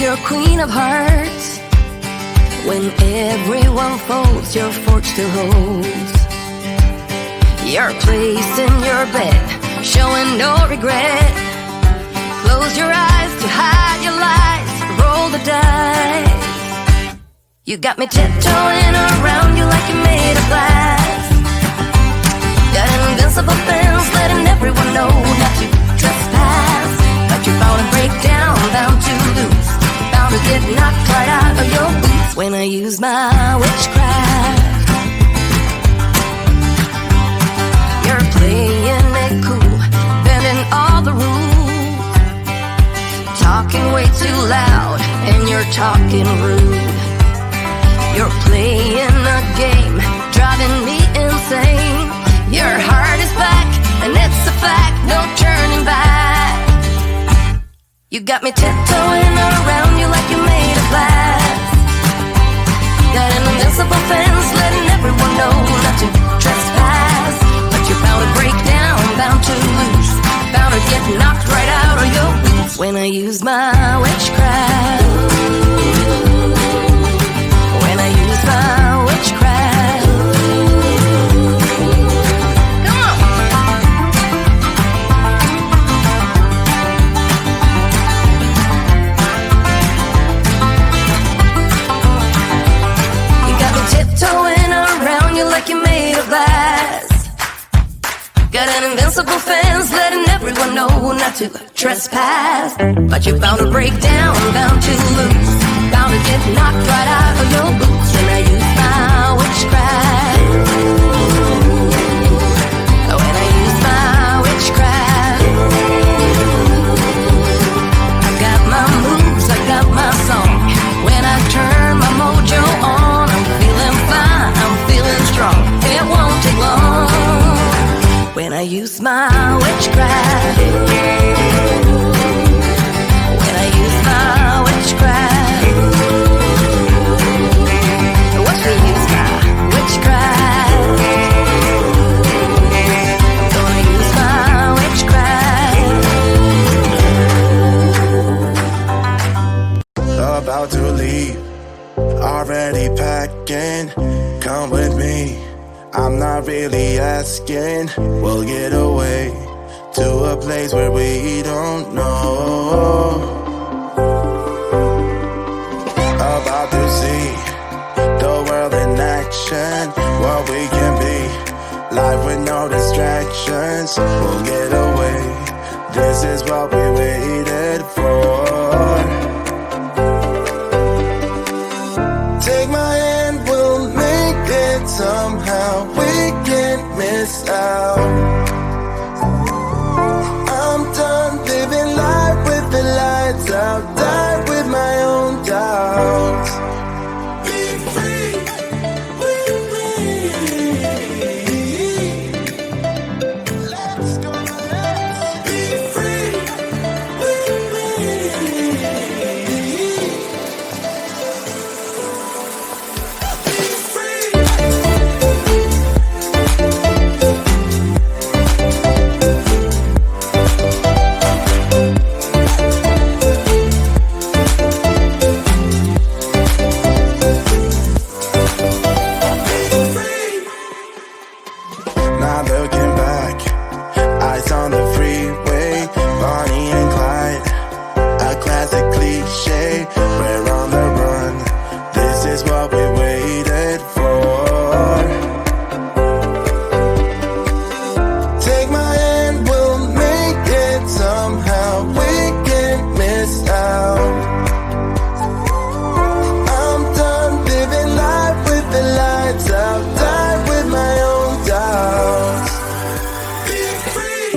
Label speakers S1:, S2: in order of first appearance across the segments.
S1: your queen of hearts. When everyone folds, your fork still holds your place in your bed, showing no regret. Close your eyes to hide your lies, roll the dice. You got me tiptoeing around you like you're made of glass. Got an invincible fence, letting everyone know not to trespass. But you're bound to break down, bound to lose, bound to get knocked right out of your boots when I use my witchcraft. You're playing it cool, bending all the rules, talking way too loud, and you're talking rude. You're playing a game, driving me insane. Your heart is back, and it's a fact, no turning back. You got me tiptoeing around you like you're made of glass. Got an invincible fence, letting everyone know not to trespass. But you're bound to break down, bound to lose, bound to get knocked right out of your boots when I use my witchcraft. When I use my witchcraft. Come on. You got me tiptoeing around you like you're made of glass. Got an invincible fence, letting everyone know not to trespass. But you're bound to break down, bound to lose, bound to get knocked right out of your boots when I use my witchcraft. When I use my witchcraft. I got my moves, I got my song. When I turn my mojo on, I'm feeling fine, I'm feeling strong. It won't take long when I use my witchcraft. When I use my witchcraft. Watch me use my witchcraft. I'm gonna use my witchcraft.
S2: About to leave, already packing. Come with me, I'm not really asking. We'll get away to a place where we don't know. About to see the world in action, what we can be, life with no distractions. We'll get away, this is what we waited for. Take my hand, we'll make it somehow. We can't miss out. I'm done living life with the lights out. Die with my own doubts. Be free with me. Let's go, let's be free with me. Not looking back, eyes on the freeway, Bonnie and Clyde, a classic cliche. We're on the run, this is what we waited for. Take my hand, we'll make it somehow. We can't miss out. I'm done living life with the lights out. Die with my own doubts. Be free.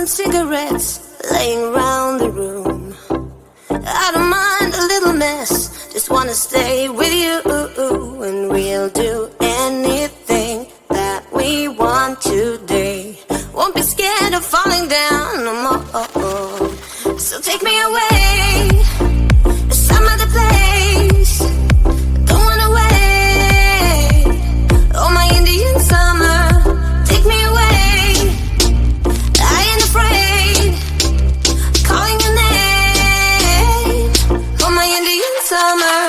S1: and cigarettes laying round the room. I don't mind a little mess, just wanna stay with you, and we'll do anything that we want today. Won't be scared of falling down no more. So take me away to some other place. Don't run away. Oh, my Indian summer, take me away. I ain't afraid, calling your name. Oh, my Indian summer.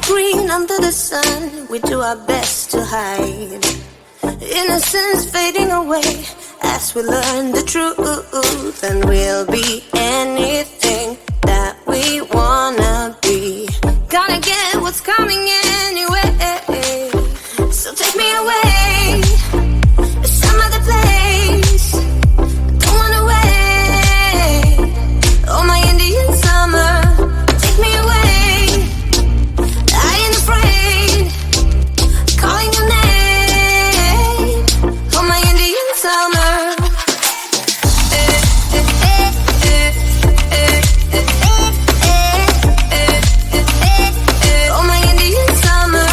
S1: Green under the sun, we do our best to hide. Innocence fading away as we learn the truth, and we'll be anything that we wanna be. Gonna get what's coming anyway. So take me away to some other place. Don't run away. Oh, my Indian summer, take me away. Calling your name, oh, my Indian summer. Oh, my Indian summer.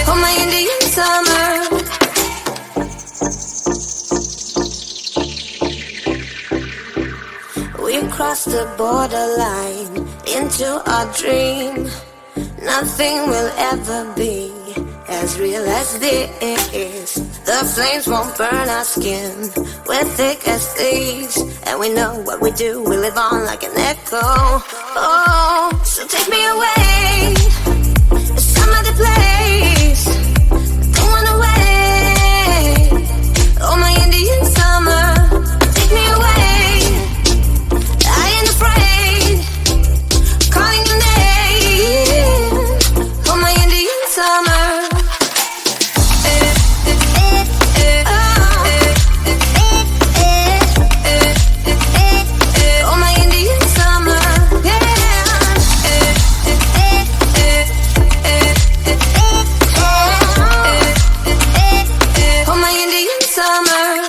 S1: Oh, my Indian summer. We crossed the borderline into our dream. Nothing will ever be as real as this. The flames won't burn our skin. We're thick as thieves, and we know what we do. We live on like an echo. Oh, so take me away to some other place. Don't run away. Oh, my Indian summer, take me away. Calling your name, oh, my Indian summer. Oh, my Indian summer, oh, my Indian summer.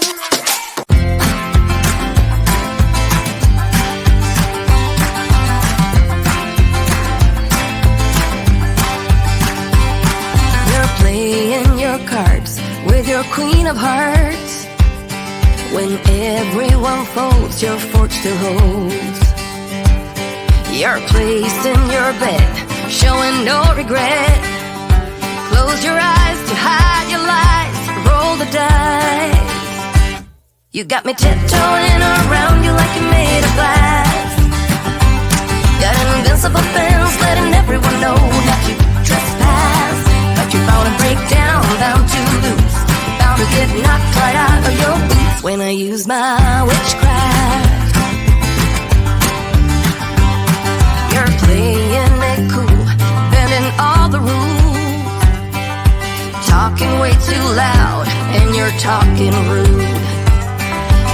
S1: Cards with your queen of hearts. When everyone folds, your fork still holds. You're placed in your bed, showing no regret. Close your eyes to hide your lies, roll the dice. You got me tiptoeing around you like you're made of glass. Got an invincible fence, letting everyone know that you trespass. But you're bound to break down, bound to lose, bound to get knocked right out of your boots when I use my witchcraft. You're playing it cool, bending all the rules, talking way too loud, and you're talking rude.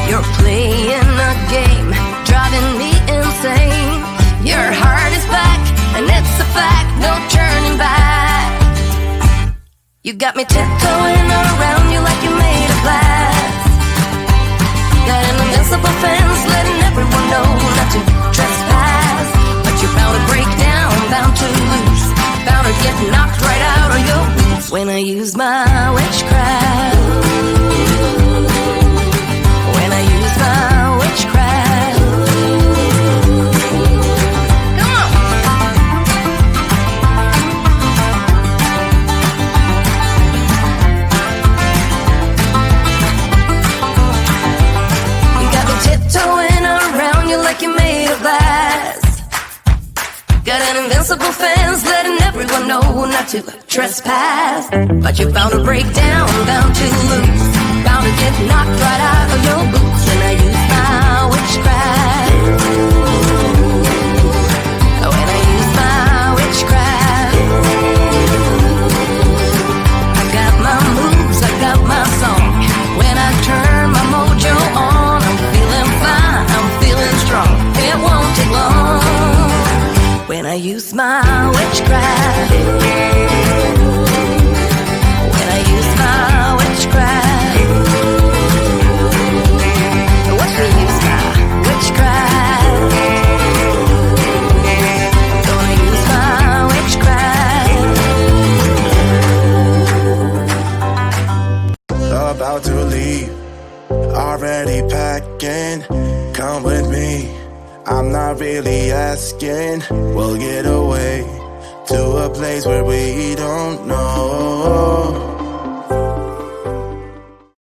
S1: You're playing a game, driving me insane. Your heart is back, and it's a fact, no turning back. You got me tiptoeing around you like you're made of glass. Got an invincible fence, letting everyone know not to trespass. But you're bound to break down, bound to lose, bound to get knocked right out of your boots when I use my witchcraft. When I use my witchcraft. Tiptoeing around you like you're made of glass. Got an invincible fence, letting everyone know not to trespass. But you're bound to break down, bound to lose, bound to get knocked right out of your boots when I use my witchcraft. use my witchcraft. When I use my witchcraft. When I use my witchcraft. Gonna use my witchcraft.
S2: About to leave, already packing. Come with me, I'm not really asking. We'll get away to a place where we don't know.